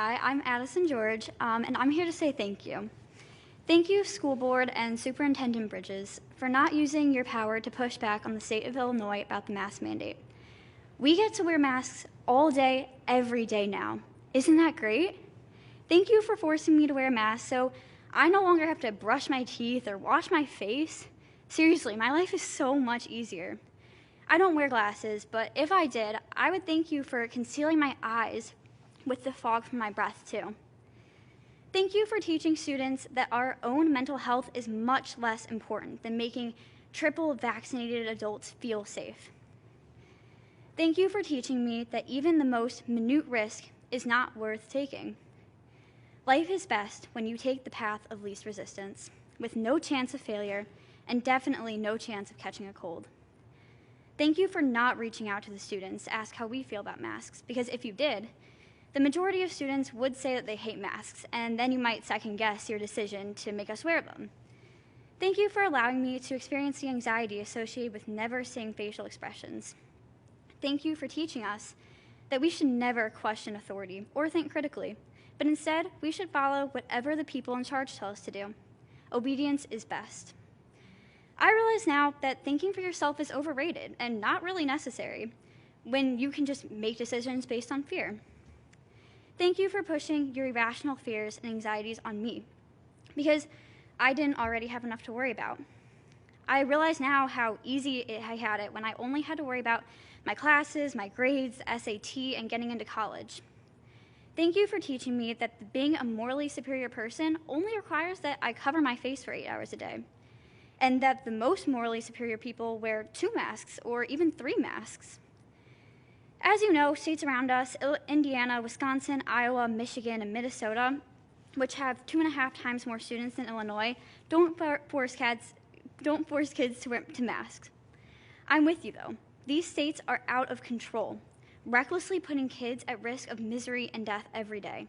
Hi, I'm Addison George, and I'm here to say thank you. Thank you, School Board and Superintendent Bridges, for not using your power to push back on the state of Illinois about the mask mandate. We get to wear masks all day, every day now. Isn't that great? Thank you for forcing me to wear a mask so I no longer have to brush my teeth or wash my face. Seriously, my life is so much easier. I don't wear glasses, but if I did, I would thank you for concealing my eyes with the fog from my breath, too. Thank you for teaching students that our own mental health is much less important than making triple vaccinated adults feel safe. Thank you for teaching me that even the most minute risk is not worth taking. Life is best when you take the path of least resistance, with no chance of failure and definitely no chance of catching a cold. Thank you for not reaching out to the students to ask how we feel about masks, because if you did, the majority of students would say that they hate masks, and then you might second-guess your decision to make us wear them. Thank you for allowing me to experience the anxiety associated with never seeing facial expressions. Thank you for teaching us that we should never question authority or think critically, but instead, we should follow whatever the people in charge tell us to do. Obedience is best. I realize now that thinking for yourself is overrated and not really necessary when you can just make decisions based on fear. Thank you for pushing your irrational fears and anxieties on me, because I didn't already have enough to worry about. I realize now how easy I had it when I only had to worry about my classes, my grades, SAT, and getting into college. Thank you for teaching me that being a morally superior person only requires that I cover my face for 8 hours a day, and that the most morally superior people wear 2 masks or even 3 masks. As you know, states around us, Indiana, Wisconsin, Iowa, Michigan, and Minnesota, which have 2.5 times more students than Illinois, don't force kids to wear masks. I'm with you, though. These states are out of control, recklessly putting kids at risk of misery and death every day.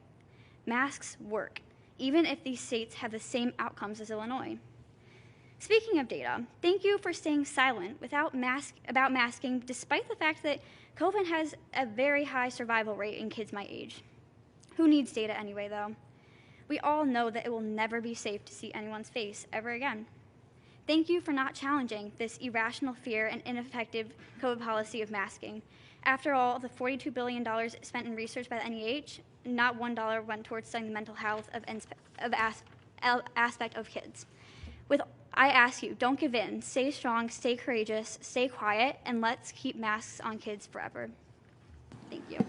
Masks work, even if these states have the same outcomes as Illinois. Speaking of data, thank you for staying silent about masking, despite the fact that COVID has a very high survival rate in kids my age. Who needs data anyway, though? We all know that it will never be safe to see anyone's face ever again. Thank you for not challenging this irrational fear and ineffective COVID policy of masking. After all, the $42 billion spent in research by the NEH, not $1 went towards studying the mental health aspect of kids. I ask you, don't give in. Stay strong, stay courageous, stay quiet, and let's keep masks on kids forever. Thank you.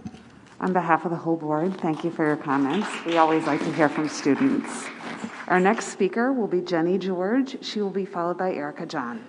On behalf of the whole board, thank you for your comments. We always like to hear from students. Our next speaker will be Jenny George. She will be followed by Erica John.